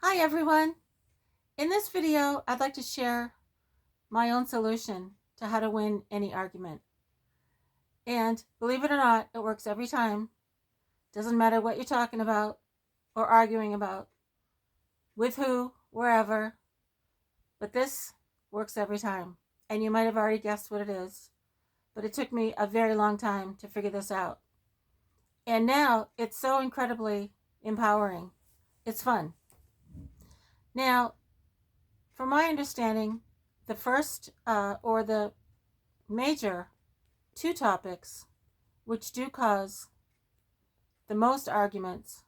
Hi everyone! In this video, I'd like to share my own solution to how to win any argument. And believe it or not, it works every time. Doesn't matter what you're talking about or arguing about, with who, wherever, but this works every time. And you might have already guessed what it is, but it took me a very long time to figure this out. And now it's so incredibly empowering. It's fun. Now, from my understanding, the first or the major two topics which do cause the most arguments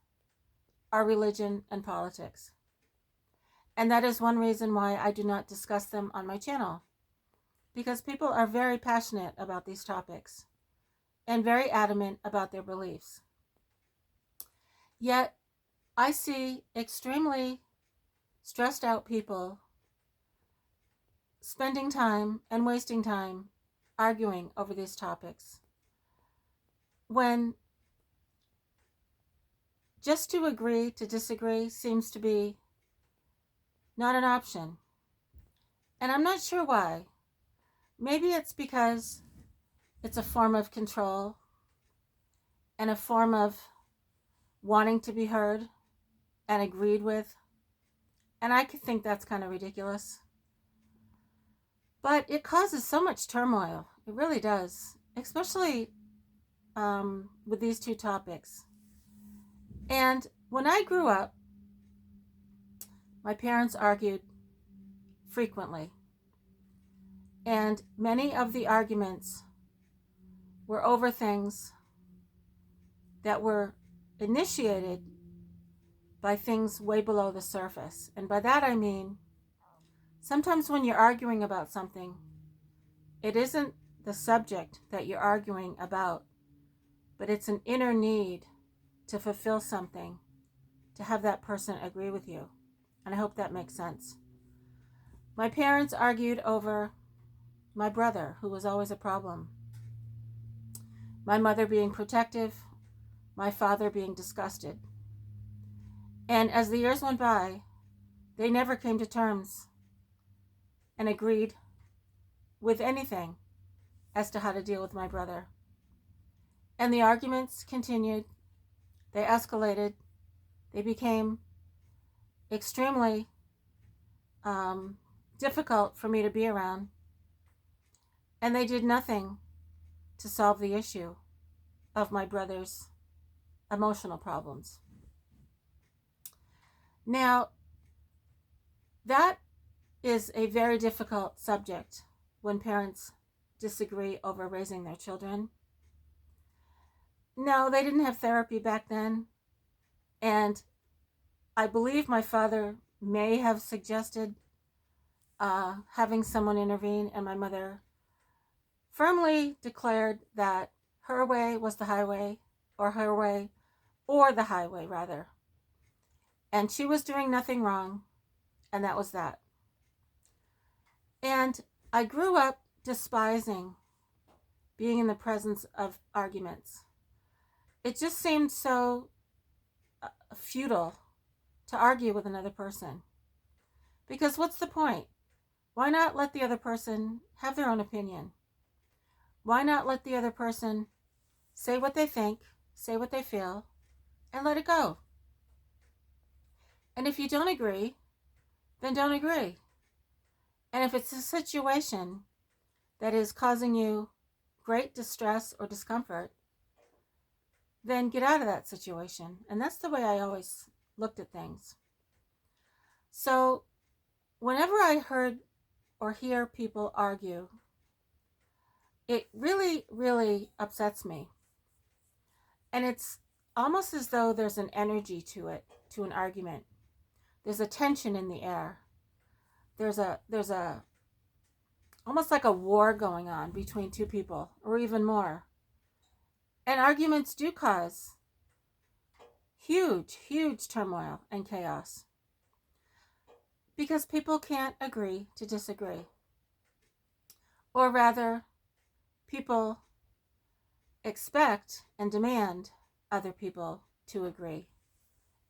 are religion and politics. And that is one reason why I do not discuss them on my channel, because people are very passionate about these topics and very adamant about their beliefs. Yet I see extremely stressed out people spending time and wasting time arguing over these topics, when just to agree to disagree seems to be not an option. And I'm not sure why. Maybe it's because it's a form of control and a form of wanting to be heard and agreed with. And I could think that's kind of ridiculous. But it causes so much turmoil. It really does, especially with these two topics. And when I grew up, my parents argued frequently. And many of the arguments were over things that were initiated by things way below the surface. And by that I mean, sometimes when you're arguing about something, it isn't the subject that you're arguing about, but it's an inner need to fulfill something, to have that person agree with you. And I hope that makes sense. My parents argued over my brother, who was always a problem. My mother being protective, my father being disgusted. And as the years went by, they never came to terms and agreed with anything as to how to deal with my brother. And the arguments continued. They escalated. They became extremely difficult for me to be around. And they did nothing to solve the issue of my brother's emotional problems. Now, that is a very difficult subject when parents disagree over raising their children. No, they didn't have therapy back then. And I believe my father may have suggested having someone intervene, and my mother firmly declared that her way was the highway, or her way, or the highway rather. And she was doing nothing wrong, and that was that. And I grew up despising being in the presence of arguments. It just seemed so futile to argue with another person. Because what's the point? Why not let the other person have their own opinion? Why not let the other person say what they think, say what they feel, and let it go? And if you don't agree, then don't agree. And if it's a situation that is causing you great distress or discomfort, then get out of that situation. And that's the way I always looked at things. So whenever I heard or hear people argue, it really, really upsets me. And it's almost as though there's an energy to it, to an argument. There's a tension in the air. There's a almost like a war going on between two people, or even more. And arguments do cause huge, huge turmoil and chaos, because people can't agree to disagree. Or rather, people expect and demand other people to agree.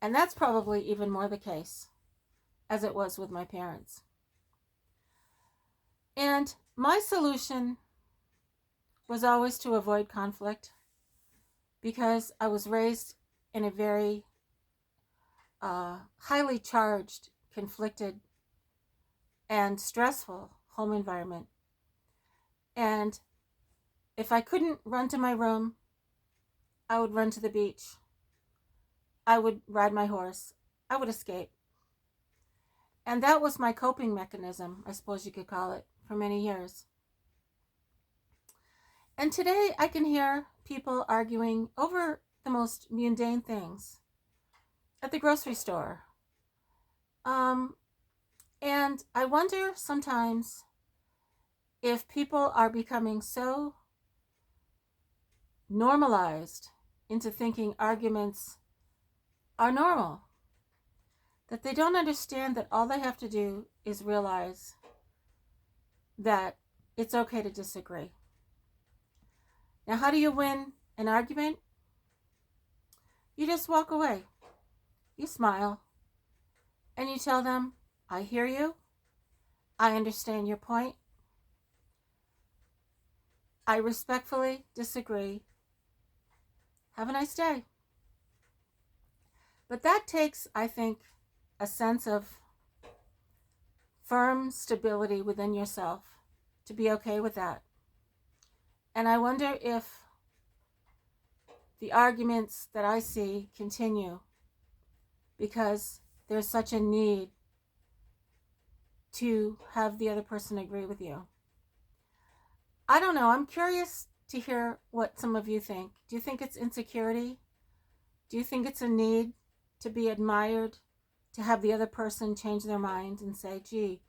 And that's probably even more the case as it was with my parents. And my solution was always to avoid conflict, because I was raised in a very highly charged, conflicted, and stressful home environment. And if I couldn't run to my room, I would run to the beach. I would ride my horse. I would escape. And that was my coping mechanism, I suppose you could call it, for many years. And today I can hear people arguing over the most mundane things at the grocery store. And I wonder sometimes if people are becoming so normalized into thinking arguments are normal that they don't understand that all they have to do is realize that it's okay to disagree. Now, how do you win an argument? You just walk away. You smile. And you tell them, I hear you. I understand your point. I respectfully disagree. Have a nice day. But that takes, I think, a sense of firm stability within yourself to be okay with that. And I wonder if the arguments that I see continue because there's such a need to have the other person agree with you. I don't know. I'm curious to hear what some of you think. Do you think it's insecurity? Do you think it's a need to be admired, to have the other person change their mind and say, gee,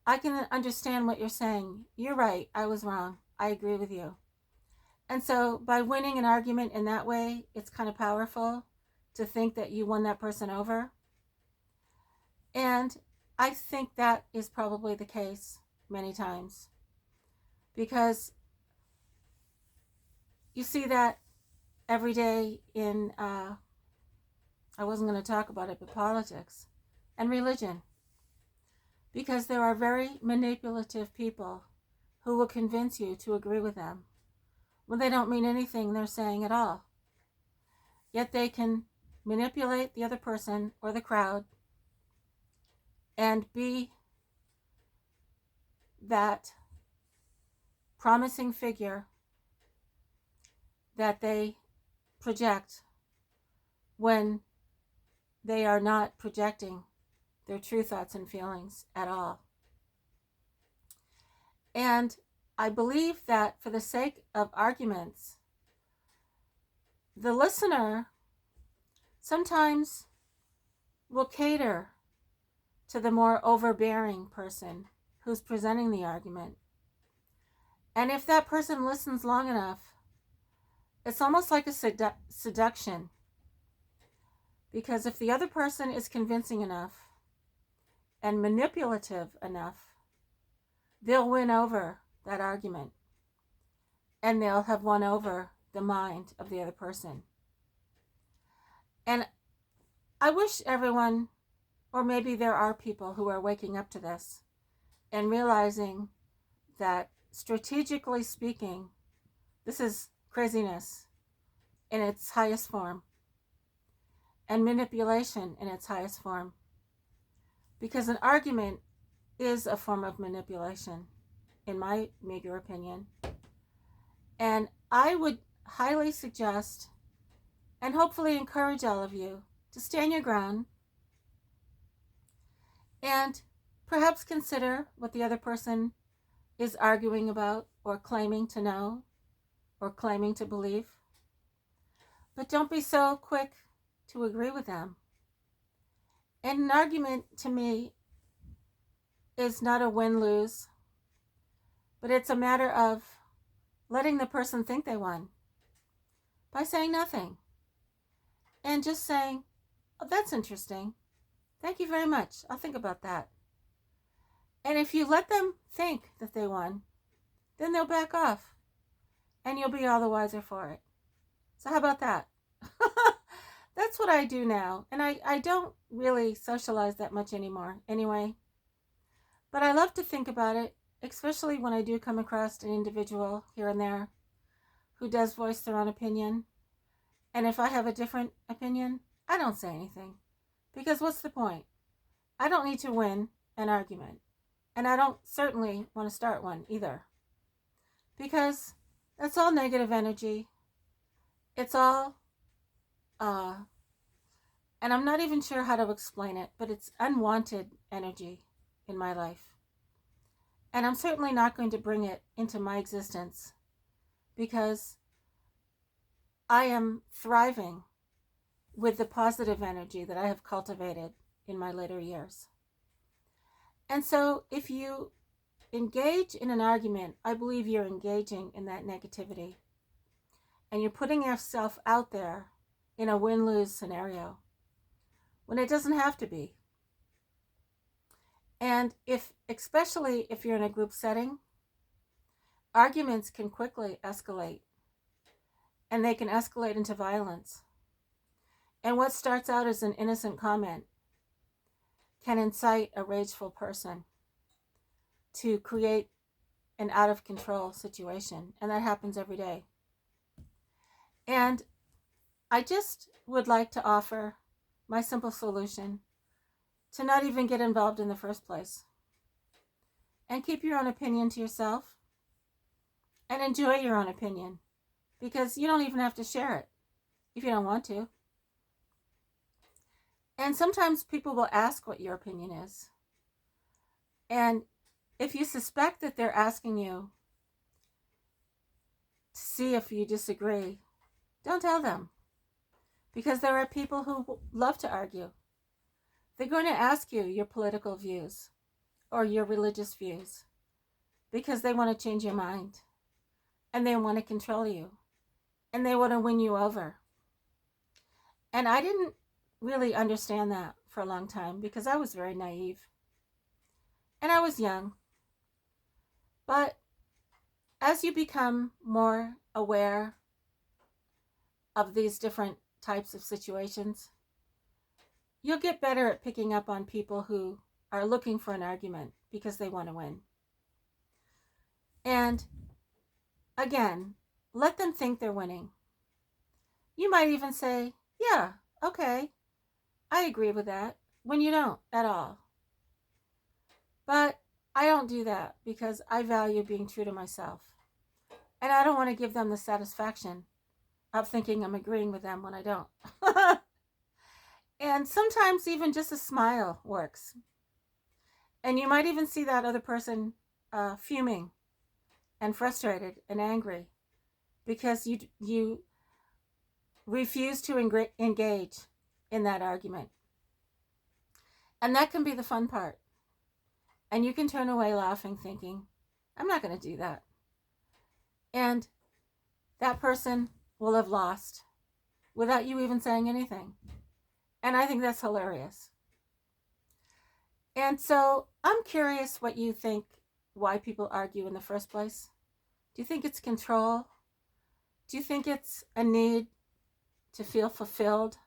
I can understand what you're saying. You're right. I was wrong. I agree with you. And so by winning an argument in that way, it's kind of powerful to think that you won that person over. And I think that is probably the case many times, because you see that every day in, I wasn't going to talk about it, but politics and religion, because there are very manipulative people who will convince you to agree with them when they don't mean anything they're saying at all. Yet they can manipulate the other person or the crowd and be that promising figure that they project when they are not projecting their true thoughts and feelings at all. And I believe that for the sake of arguments, the listener sometimes will cater to the more overbearing person who's presenting the argument. And if that person listens long enough, it's almost like a seduction. Because if the other person is convincing enough and manipulative enough, they'll win over that argument. And they'll have won over the mind of the other person. And I wish everyone, or maybe there are people who are waking up to this and realizing that strategically speaking, this is craziness in its highest form and manipulation in its highest form. Because an argument is a form of manipulation, in my meager opinion. And I would highly suggest and hopefully encourage all of you to stand your ground and perhaps consider what the other person is arguing about or claiming to know or claiming to believe. But don't be so quick to agree with them. And an argument, to me, is not a win-lose, but it's a matter of letting the person think they won by saying nothing and just saying, oh, that's interesting. Thank you very much. I'll think about that. And if you let them think that they won, then they'll back off and you'll be all the wiser for it. So how about that? that's what I do now. And I don't really socialize that much anymore anyway. But I love to think about it, especially when I do come across an individual here and there who does voice their own opinion. And if I have a different opinion, I don't say anything. Because what's the point? I don't need to win an argument. And I don't certainly want to start one either. Because that's all negative energy. It's all, and I'm not even sure how to explain it, but it's unwanted energy in my life. And I'm certainly not going to bring it into my existence because I am thriving with the positive energy that I have cultivated in my later years. And so if you engage in an argument, I believe you're engaging in that negativity. And you're putting yourself out there in a win-lose scenario when it doesn't have to be. And especially if you're in a group setting, arguments can quickly escalate. And they can escalate into violence. And what starts out as an innocent comment can incite a rageful person to create an out-of-control situation. And that happens every day. And I just would like to offer my simple solution to not even get involved in the first place. And keep your own opinion to yourself. And enjoy your own opinion. Because you don't even have to share it if you don't want to. And sometimes people will ask what your opinion is. And if you suspect that they're asking you to see if you disagree, don't tell them. Because there are people who love to argue. They're going to ask you your political views or your religious views because they want to change your mind and they want to control you and they want to win you over. And I didn't really understand that for a long time because I was very naive and I was young. But as you become more aware of these different types of situations, you'll get better at picking up on people who are looking for an argument because they want to win. And again, let them think they're winning. You might even say, yeah, okay, I agree with that, when you don't at all. But I don't do that because I value being true to myself. And I don't want to give them the satisfaction of thinking I'm agreeing with them when I don't. And sometimes even just a smile works. And you might even see that other person fuming and frustrated and angry because you refuse to engage in that argument. And that can be the fun part. And you can turn away laughing, thinking, I'm not going to do that. And that person will have lost without you even saying anything. And I think that's hilarious. And so I'm curious what you think, why people argue in the first place. Do you think it's control? Do you think it's a need to feel fulfilled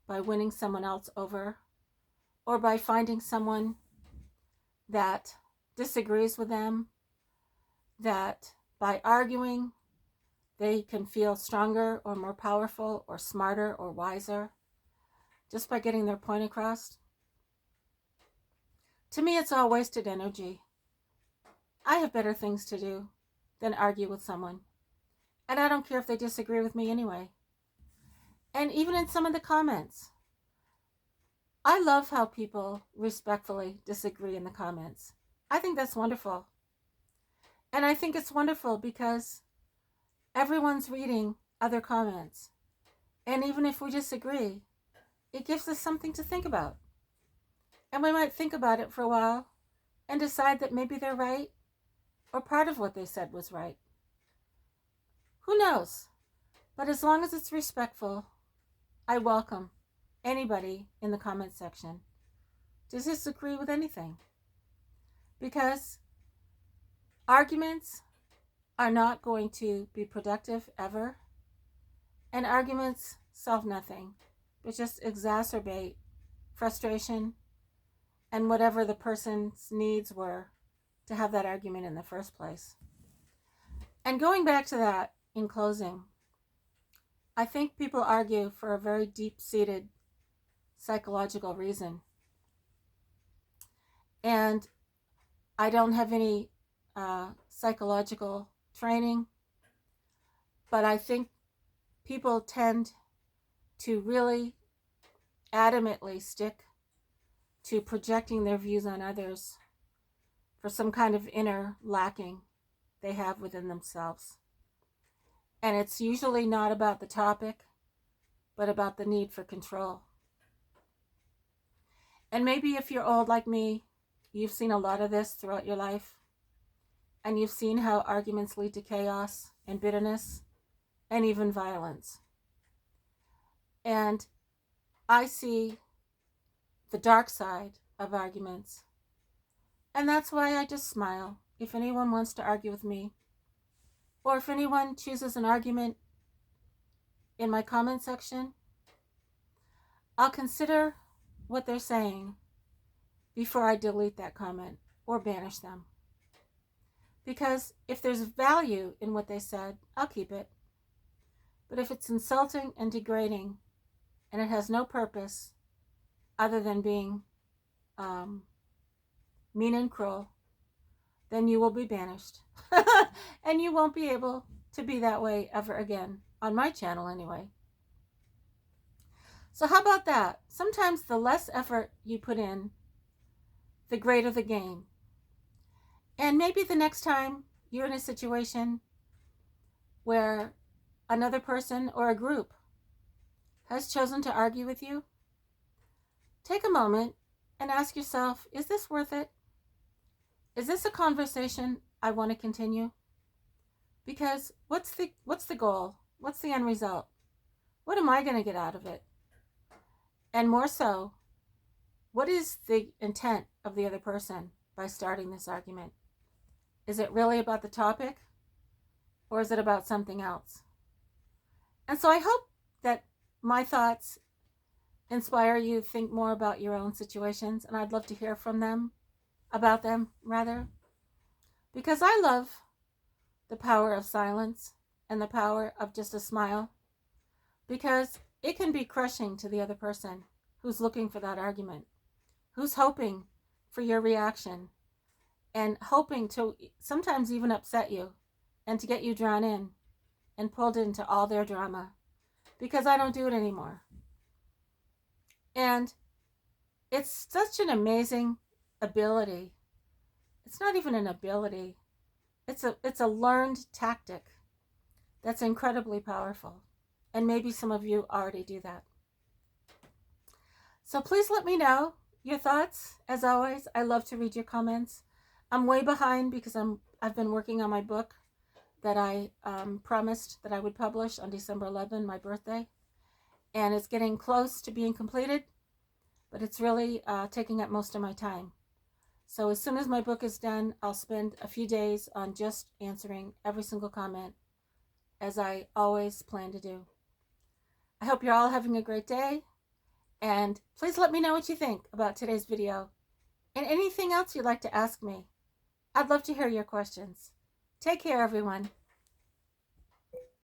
by winning someone else over? Or by finding someone that disagrees with them, that by arguing they can feel stronger or more powerful or smarter or wiser just by getting their point across? To me, it's all wasted energy. I have better things to do than argue with someone. And I don't care if they disagree with me anyway. And even in some of the comments, I love how people respectfully disagree in the comments. I think that's wonderful. And I think it's wonderful because everyone's reading other comments. And even if we disagree, it gives us something to think about. And we might think about it for a while and decide that maybe they're right or part of what they said was right. Who knows? But as long as it's respectful, I welcome anybody in the comment section to disagree with anything. Because arguments are not going to be productive ever. And arguments solve nothing but just exacerbate frustration and whatever the person's needs were to have that argument in the first place. And going back to that in closing, I think people argue for a very deep-seated psychological reason. And I don't have any psychological training, but I think people tend to really adamantly stick to projecting their views on others for some kind of inner lacking they have within themselves. And it's usually not about the topic, but about the need for control. And maybe if you're old like me, you've seen a lot of this throughout your life, and you've seen how arguments lead to chaos and bitterness and even violence. And I see the dark side of arguments, and that's why I just smile if anyone wants to argue with me, or if anyone chooses an argument in my comment section. I'll consider what they're saying before I delete that comment or banish them. Because if there's value in what they said, I'll keep it. But if it's insulting and degrading, and it has no purpose other than being mean and cruel, then you will be banished. And you won't be able to be that way ever again, on my channel anyway. So how about that? Sometimes the less effort you put in, the greater the gain. And maybe the next time you're in a situation where another person or a group has chosen to argue with you, take a moment and ask yourself, is this worth it? Is this a conversation I want to continue? Because what's the goal? What's the end result? What am I going to get out of it? And more so, what is the intent of the other person by starting this argument? Is it really about the topic, or is it about something else? And so I hope that my thoughts inspire you to think more about your own situations, and I'd love to hear from them, about them rather, because I love the power of silence and the power of just a smile, because it can be crushing to the other person who's looking for that argument, who's hoping for your reaction, and hoping to sometimes even upset you and to get you drawn in and pulled into all their drama, because I don't do it anymore. And it's such an amazing ability. It's not even an ability. It's a learned tactic that's incredibly powerful. And maybe some of you already do that. So please let me know your thoughts. As always, I love to read your comments. I'm way behind because I've been working on my book that I promised that I would publish on December 11, my birthday. And it's getting close to being completed, but it's really taking up most of my time. So as soon as my book is done, I'll spend a few days on just answering every single comment, as I always plan to do. I hope you're all having a great day, and please let me know what you think about today's video and anything else you'd like to ask me. I'd love to hear your questions. Take care, everyone.